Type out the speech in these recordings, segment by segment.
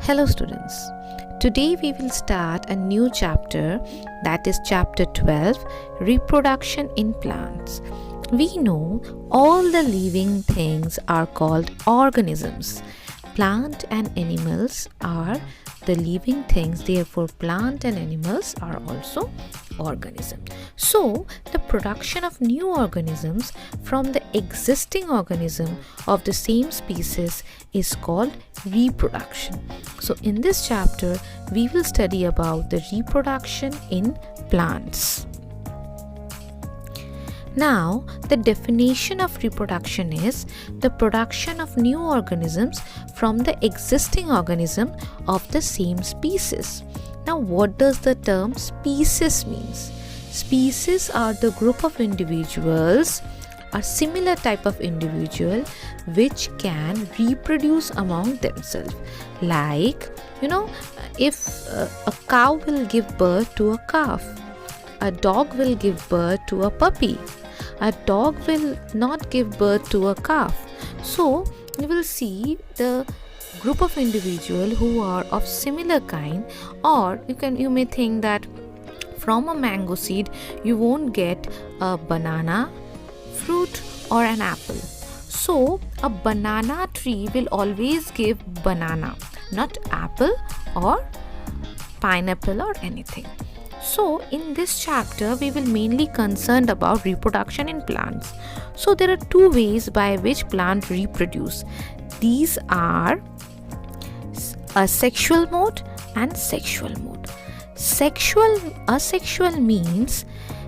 Hello students, today we will start a new chapter, that is chapter 12, Reproduction in Plants. We know all the living things are called organisms. Plant and animals are the living things, therefore plant and animals are also organisms. So the production of new organisms from the existing organism of the same species is called reproduction. So in this chapter we will study about the reproduction in plants. Now, the definition of reproduction is the production of new organisms from the existing organism of the same species. Now, what does the term species means? Species are the group of individuals, a similar type of individual which can reproduce among themselves. Like, if a cow will give birth to a calf, a dog will give birth to a puppy. A dog will not give birth to a calf. So you will see the group of individuals who are of similar kind, or you may think that from a mango seed you won't get a banana fruit or an apple. So a banana tree will always give banana, not apple or pineapple or anything. So in this chapter we will mainly concerned about reproduction in plants. So there are two ways by which plants reproduce. These are asexual mode and sexual mode. Asexual means,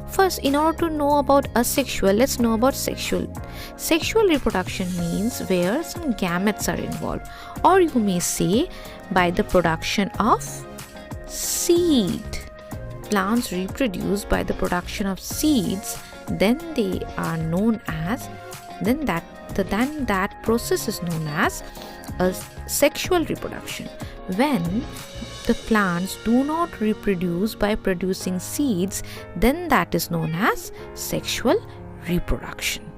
first in order to know about asexual, let's know about sexual. Sexual reproduction means where some gametes are involved, or you may say by the production of seed. Plants reproduce by the production of seeds, then they are known as, then that process is known as a sexual reproduction. When the plants do not reproduce by producing seeds, then that is known as sexual reproduction.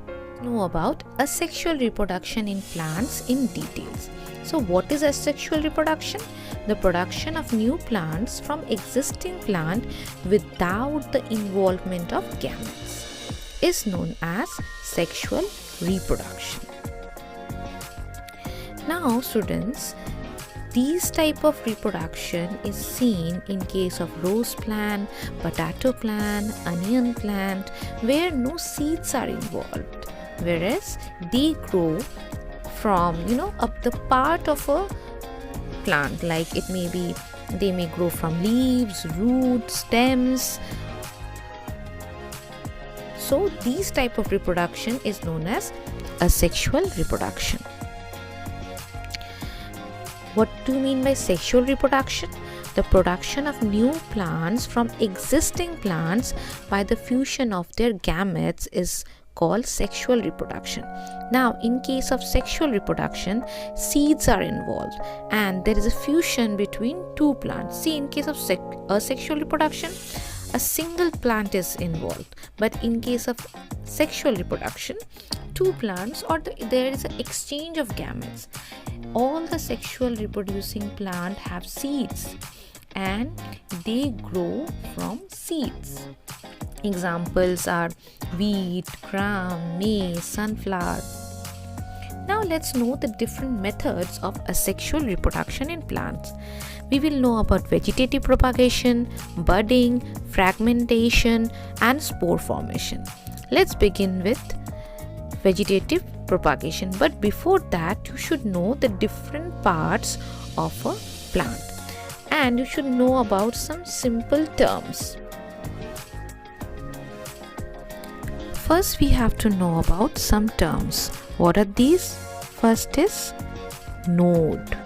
Know about asexual reproduction in plants in details. So what is asexual reproduction? The production of new plants from existing plant without the involvement of gametes is known as sexual reproduction. Now students, this type of reproduction is seen in case of rose plant, potato plant, onion plant, where no seeds are involved, whereas they grow from up the part of a plant, like they may grow from leaves, roots, stems. So these type of reproduction is known as asexual reproduction. What do you mean by sexual reproduction? The production of new plants from existing plants by the fusion of their gametes is called sexual reproduction. Now in case of sexual reproduction, seeds are involved and there is a fusion between two plants. See, in case of asexual reproduction, a single plant is involved, but in case of sexual reproduction, two plants, or there is an exchange of gametes. All the sexual reproducing plant have seeds and they grow from seeds. Examples are wheat, gram, maize, sunflower. Now let's know the different methods of asexual reproduction in plants. We will know about vegetative propagation, budding, fragmentation, and spore formation. Let's begin with vegetative propagation. But before that, you should know the different parts of a plant. And you should know about some simple terms. First, we have to know about some terms. What are these? First is node.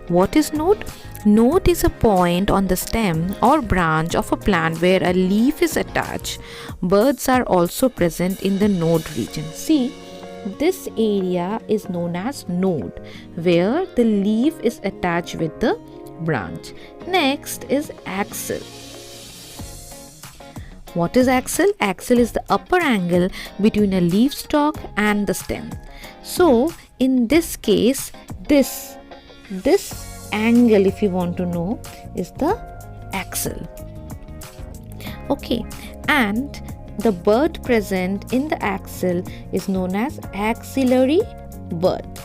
What is node? Node is a point on the stem or branch of a plant where a leaf is attached. Birds are also present in the node region. See, this area is known as node, where the leaf is attached with the branch. Next is axil. What is axil? Axil is the upper angle between a leaf stalk and the stem. So in this case, this angle, if you want to know, is the axil. Okay, and the bud present in the axil is known as axillary bud.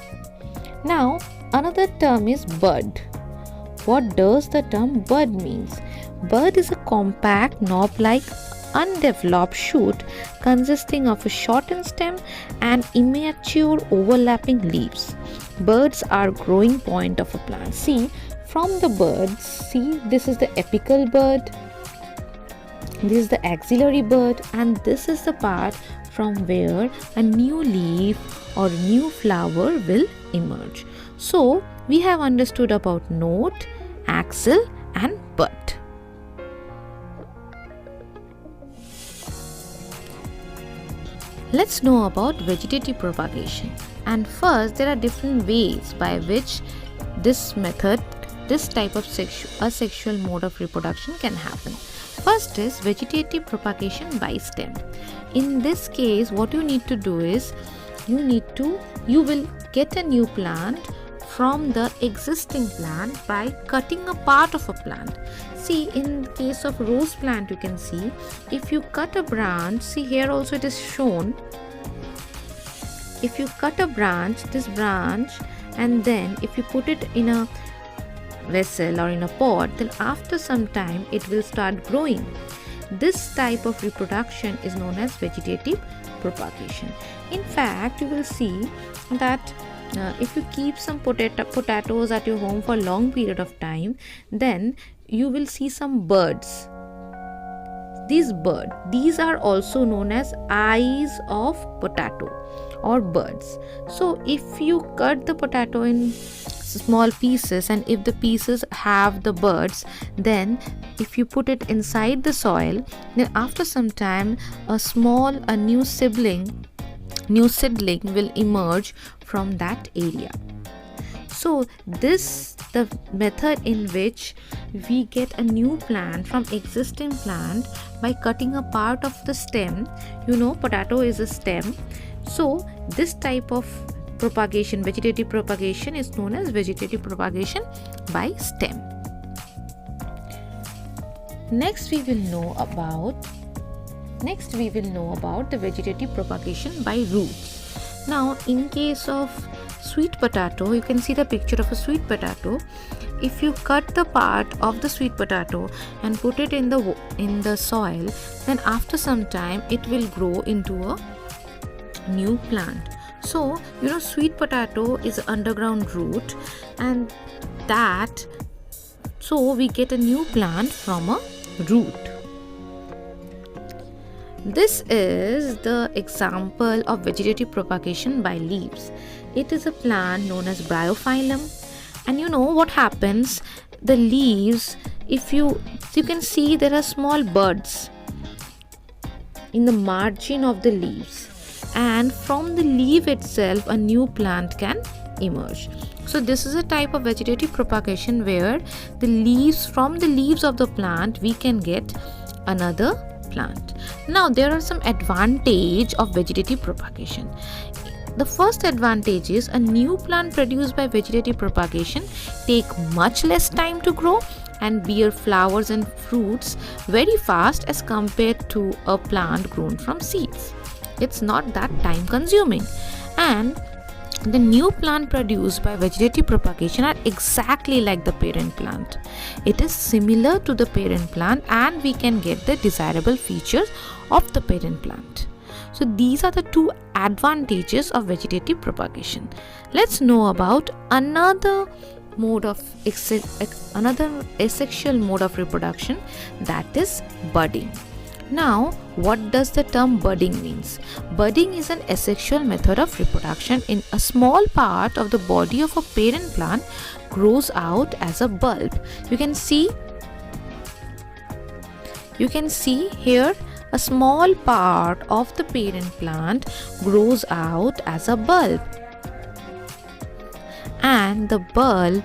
Now another term is bud. What does the term bud means? Bud is a compact knob-like undeveloped shoot consisting of a shortened stem and immature overlapping leaves. Buds are growing point of a plant. See, from the buds, see, this is the apical bud, this is the axillary bud, and this is the part from where a new leaf or new flower will emerge. So we have understood about node, axil and bud. Let's know about vegetative propagation. And first, there are different ways by which this method, this type of asexual mode of reproduction can happen. First is vegetative propagation by stem. In this case, what you need to do is you will get a new plant from the existing plant by cutting a part of a plant. See, in the case of rose plant, you can see if you cut a branch, see here also it is shown. If you cut a branch, this branch, and then if you put it in a vessel or in a pot, then after some time it will start growing. This type of reproduction is known as vegetative propagation. In fact, you will see that if you keep some potatoes at your home for a long period of time, then you will see some birds. These are also known as eyes of potato or birds. So if you cut the potato in small pieces, and if the pieces have the birds, then if you put it inside the soil, then after some time a new seedling will emerge from that area. So this the method in which we get a new plant from existing plant by cutting a part of the stem. You know, potato is a stem. So this type of propagation, vegetative propagation, is known as vegetative propagation by stem. Next we will know about the vegetative propagation by roots. Now in case of sweet potato, you can see the picture of a sweet potato. If you cut the part of the sweet potato and put it in the soil, then after some time it will grow into a new plant. So you know, sweet potato is an underground root, and so we get a new plant from a root. This is the example of vegetative propagation by leaves. It is a plant known as bryophyllum, and you know what happens, the leaves, if you can see there are small buds in the margin of the leaves, and from the leaf itself a new plant can emerge. So this is a type of vegetative propagation where from the leaves of the plant we can get another plant. Now there are some advantages of vegetative propagation. The first advantage is a new plant produced by vegetative propagation take much less time to grow and bear flowers and fruits very fast as compared to a plant grown from seeds. It's not that time consuming, and the new plant produced by vegetative propagation are exactly like the parent plant. It is similar to the parent plant, and we can get the desirable features of the parent plant. So these are the two advantages of vegetative propagation. Let's know about another asexual mode of reproduction, that is budding. Now, what does the term budding means? Budding is an asexual method of reproduction in a small part of the body of a parent plant grows out as a bulb. You can see here a small part of the parent plant grows out as a bulb, and the bulb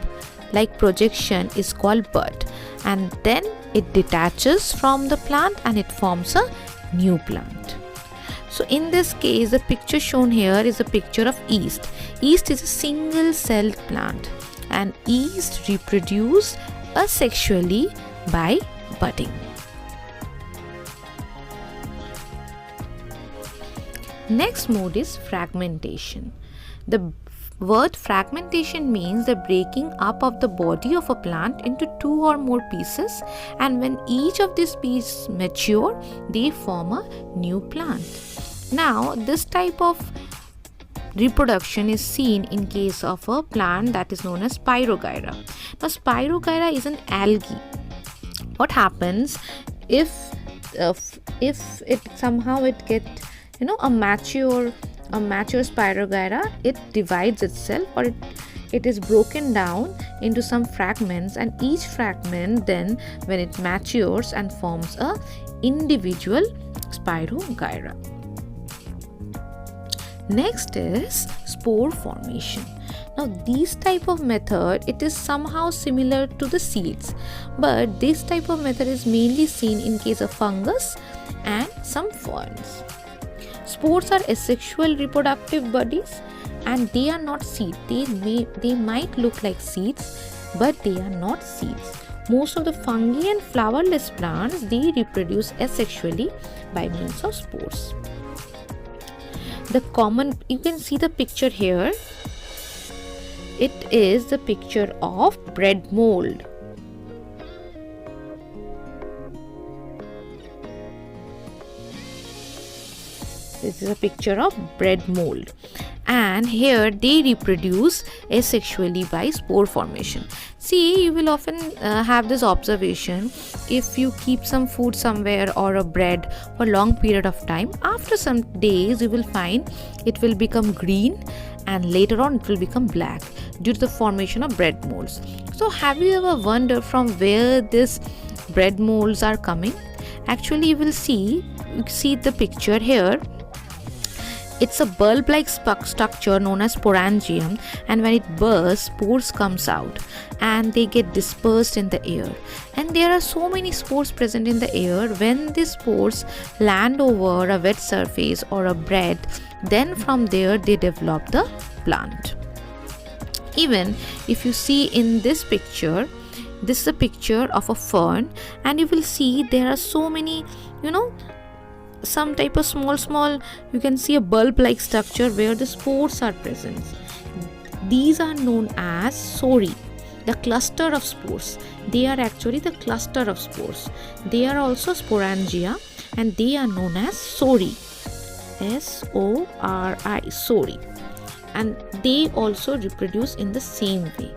like projection is called bud, and then it detaches from the plant and it forms a new plant. So in this case, the picture shown here is a picture of yeast. Yeast is a single celled plant, and is reproduced asexually by budding. Next mode is fragmentation. The word fragmentation means the breaking up of the body of a plant into 2 or more pieces, and when each of these pieces mature, they form a new plant. Now, this type of reproduction is seen in case of a plant that is known as Spirogyra. Now, Spirogyra is an algae. What happens if it somehow it get a mature Spirogyra, it divides itself, or it is broken down into some fragments, and each fragment then when it matures and forms a individual Spirogyra. Next is spore formation. Now this type of method, it is somehow similar to the seeds, but this type of method is mainly seen in case of fungus and some ferns. Spores are asexual reproductive bodies, and they are not seeds. They might look like seeds, but they are not seeds. Most of the fungi and flowerless plants, they reproduce asexually by means of spores. You can see the picture here. It is the picture of bread mold. This is a picture of bread mold, and here they reproduce asexually by spore formation. See, you will often have this observation: if you keep some food somewhere or a bread for a long period of time, after some days you will find it will become green, and later on it will become black due to the formation of bread molds. So have you ever wondered from where these bread molds are coming? Actually, you will see the picture here. It's a bulb-like structure known as sporangium, and when it bursts, spores comes out and they get dispersed in the air. And there are so many spores present in the air. When these spores land over a wet surface or a bread, then from there they develop the plant. Even if you see in this picture, this is a picture of a fern, and you will see there are so many, some type of small, you can see a bulb-like structure where the spores are present. These are known as sori, the cluster of spores. They are actually the cluster of spores. They are also sporangia, and they are known as sori, S-O-R-I, sori, and they also reproduce in the same way.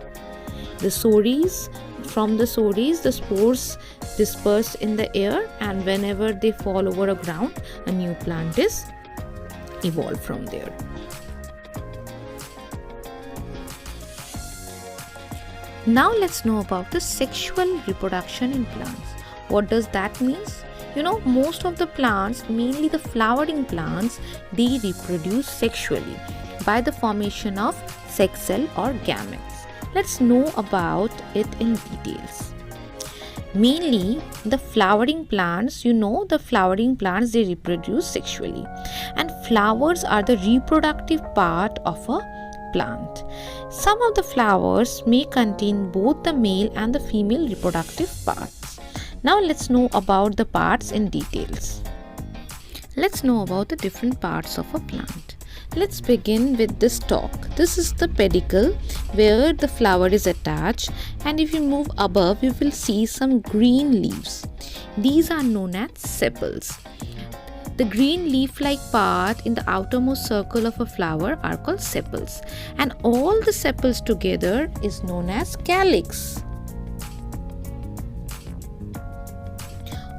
From the sories, the spores disperse in the air, and whenever they fall over a ground, a new plant is evolved from there. Now let's know about the sexual reproduction in plants. What does that mean? Most of the plants, mainly the flowering plants, they reproduce sexually by the formation of sex cell or gametes. Let's know about it in details. Mainly the flowering plants, the flowering plants, they reproduce sexually, and flowers are the reproductive part of a plant. Some of the flowers may contain both the male and the female reproductive parts. Now let's know about the parts in details. Let's know about the different parts of a plant. Let's begin with the stalk. This is the pedicel where the flower is attached, and if you move above, you will see some green leaves. These are known as sepals. The green leaf-like part in the outermost circle of a flower are called sepals, and all the sepals together is known as calyx.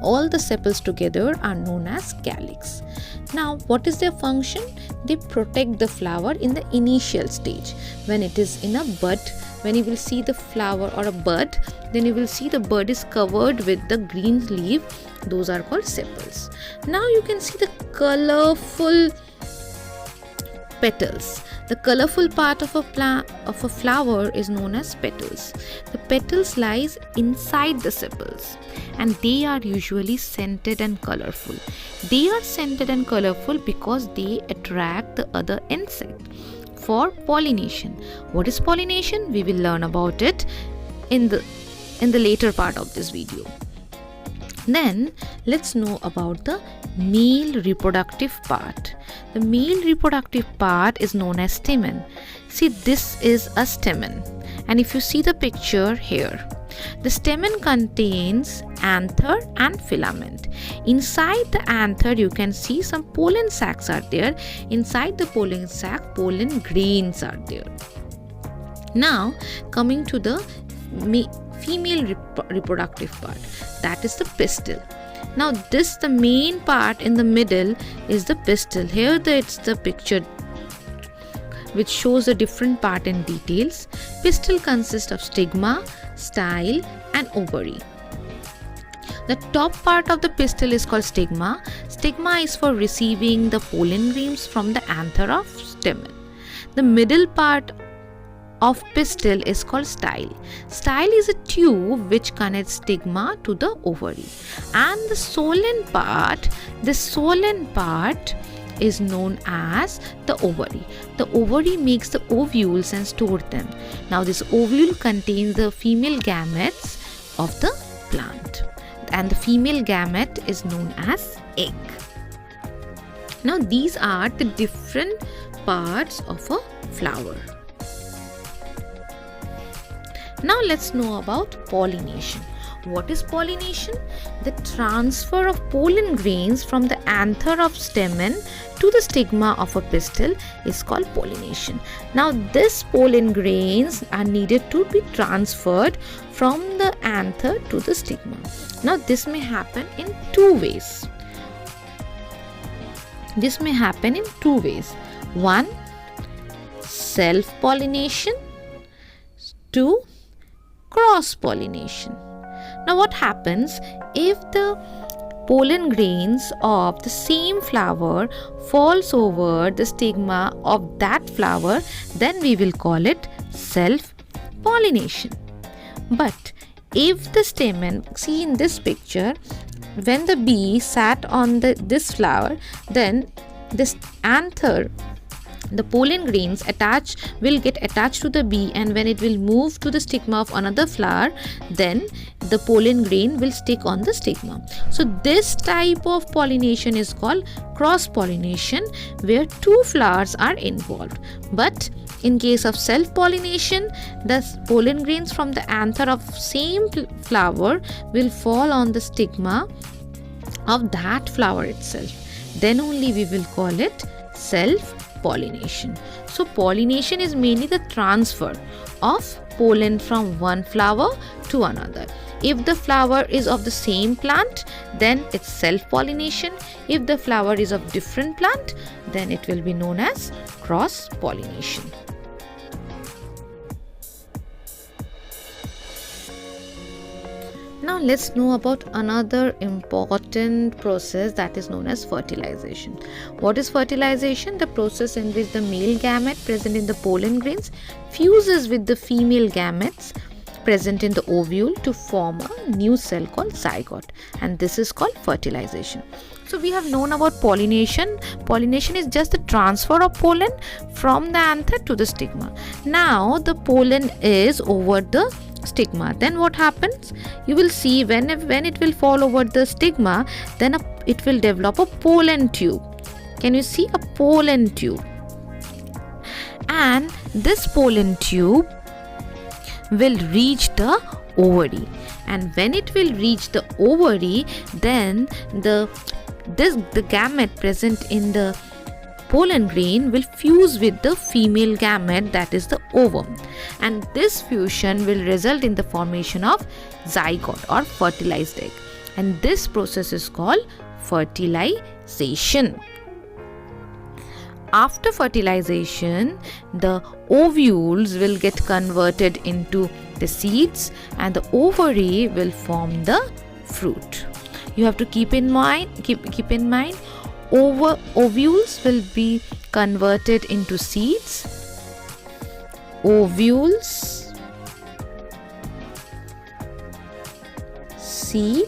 All the sepals together are known as calyx. Now, what is their function? They protect the flower in the initial stage. When it is in a bud, when you will see the flower or a bud, then you will see the bud is covered with the green leaf. Those are called sepals. Now you can see the colorful petals. The colorful part of a flower is known as petals. The petals lies inside the sepals, and they are usually scented and colorful. They are scented and colorful because they attract the other insect. for pollination. What is pollination? We will learn about it in the later part of this video. Then let's know about the male reproductive part. The male reproductive part is known as stamen. See, this is a stamen, and if you see the picture here, the stamen contains anther and filament. Inside the anther you can see some pollen sacs are there. Inside the pollen sac, pollen grains are there. Now coming to the female reproductive part, that is the pistil. Now this, the main part in the middle is the pistil. Here it's the picture which shows the different part in details. Pistil consists of stigma, style and ovary. The top part of the pistil is called stigma. Stigma is for receiving the pollen grains from the anther of stamen. The middle part of pistil is called style. Style is a tube which connects stigma to the ovary. And the solen part, is known as the ovary. The ovary makes the ovules and stores them. Now this ovule contains the female gametes of the plant, and the female gamete is known as egg. Now these are the different parts of a flower. Now let's know about pollination. What is pollination? The transfer of pollen grains from the anther of stamen to the stigma of a pistil is called pollination. Now this pollen grains are needed to be transferred from the anther to the stigma. Now this may happen in two ways. One, self-pollination. Two, cross-pollination. Now what happens if the pollen grains of the same flower falls over the stigma of that flower? Then we will call it self-pollination. But if the stamen, see in this picture, when the bee sat on this flower, then this anther, the pollen grains will get attached to the bee, and when it will move to the stigma of another flower, then the pollen grain will stick on the stigma. So this type of pollination is called cross-pollination, where two flowers are involved. But in case of self-pollination, the pollen grains from the anther of same flower will fall on the stigma of that flower itself. Then only we will call it self-pollination. So pollination is mainly the transfer of pollen from one flower to another. If the flower is of the same plant, then it's self-pollination. If the flower is of different plant, then it will be known as cross-pollination. Now let's know about another important process, that is known as fertilization. What is fertilization? The process in which the male gamete present in the pollen grains fuses with the female gametes present in the ovule to form a new cell called zygote, and this is called fertilization. So we have known about pollination. Pollination is just the transfer of pollen from the anther to the stigma. Now the pollen is over the stigma. Then what happens? You will see when it will fall over the stigma, then it will develop a pollen tube. Can you see a pollen tube? And this pollen tube will reach the ovary, and when it will reach the ovary, then the gamete present in the pollen grain will fuse with the female gamete, that is the ovum, and this fusion will result in the formation of zygote or fertilized egg, and this process is called fertilization. After fertilization, the ovules will get converted into the seeds, and the ovary will form the fruit. You have to keep in mind ovules will be converted into seeds. Ovules, seed,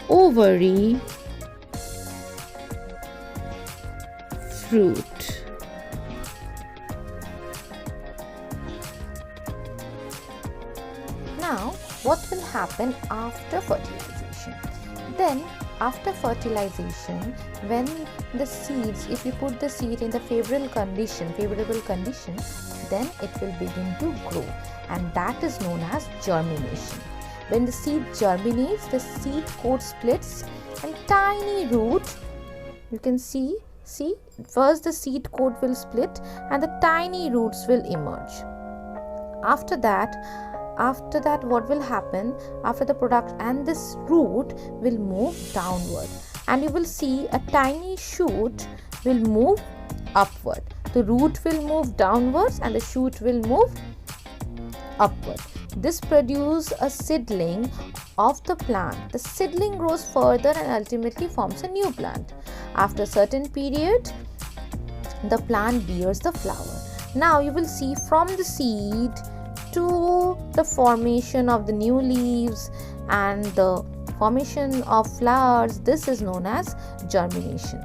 ovary, fruit. Now, what will happen after fertilization? Then, after fertilization, when the seeds, if you put the seed in the favorable condition, then it will begin to grow, and that is known as germination. When the seed germinates, the seed coat splits and tiny root, you can see first the seed coat will split and the tiny roots will emerge. After that what will happen after the product, and this root will move downward, and you will see a tiny shoot will move upward. The root will move downwards and the shoot will move upward. This produces a seedling of the plant. The seedling grows further and ultimately forms a new plant. After a certain period, the plant bears the flower. Now you will see from the seed to the formation of the new leaves and the formation of flowers, this is known as germination.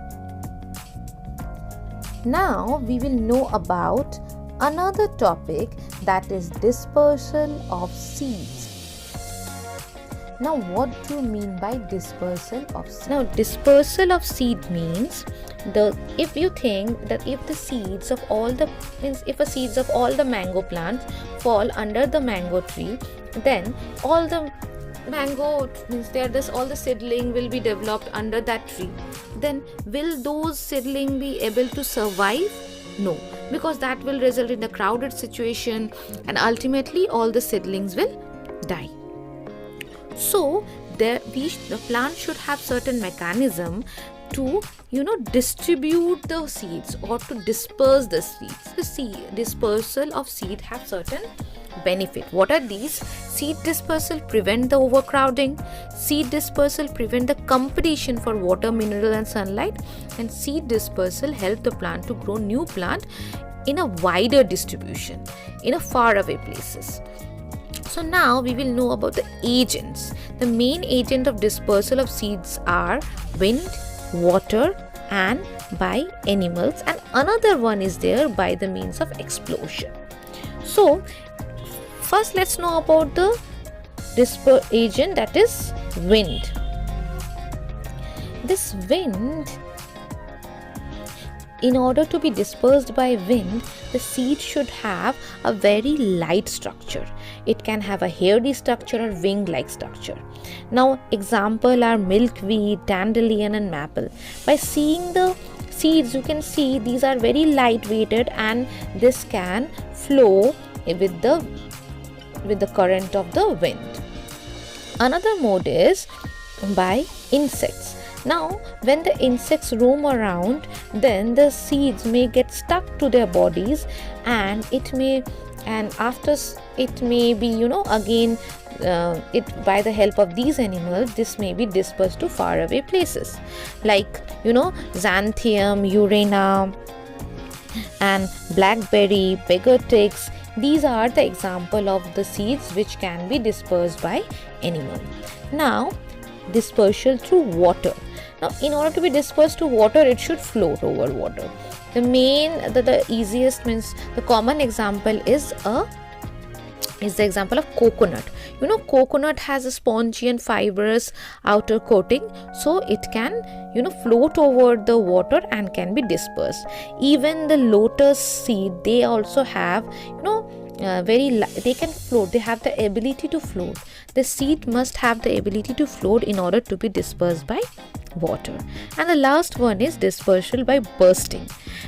Now we will know about another topic, that is dispersal of seeds. Now what do you mean by dispersal of seeds? Now dispersal of seed means if you think that if the seeds of all the mango plants fall under the mango tree, then all the mango all the seedling will be developed under that tree. Then will those seedling be able to survive? No, because that will result in a crowded situation and ultimately all the seedlings will die. So the plant should have certain mechanism to distribute the seeds or to disperse the seeds. The dispersal of seed have certain benefit. What are these? Seed dispersal prevent the overcrowding, seed dispersal prevent the competition for water, mineral and sunlight, and seed dispersal help the plant to grow new plant in a wider distribution in a far away places. So now we will know about the agents. The main agent of dispersal of seeds are wind, water and by animals, and another one is there by the means of explosion. So first let's know about the agent, that is wind. This wind, in order to be dispersed by wind, the seed should have a very light structure. It can have a hairy structure or wing-like structure. Now example are milkweed, dandelion and maple. By seeing the seeds, you can see these are very light-weighted and this can flow with the current of the wind. Another mode is by insects. Now when the insects roam around, then the seeds may get stuck to their bodies and after it may be again by the help of these animals, this may be dispersed to far away places like xanthium, urena and blackberry, beggar ticks. These are the example of the seeds which can be dispersed by animal. Now dispersal through water. Now in order to be dispersed to water, it should float over water. The easiest means the common example is the example of coconut. Coconut has a spongy and fibrous outer coating, so it can float over the water and can be dispersed. Even the lotus seed, they also have they can float. They have the ability to float. The seed must have the ability to float in order to be dispersed by water. And the last one is dispersal by bursting.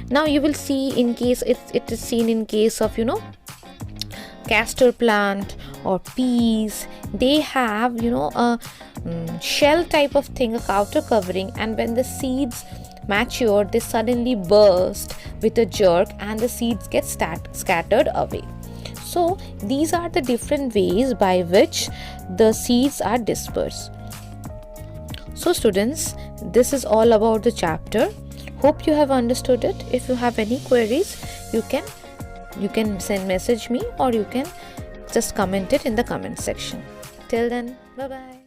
Now you will see in case it is seen in case of castor plant or peas. They have a shell type of thing, a outer covering, and when the seeds mature, they suddenly burst with a jerk and the seeds get scattered away. So these are the different ways by which the seeds are dispersed. So students, this is all about the chapter. Hope you have understood it. If you have any queries, you can message me or you can just comment it in the comment section. Till then, bye bye.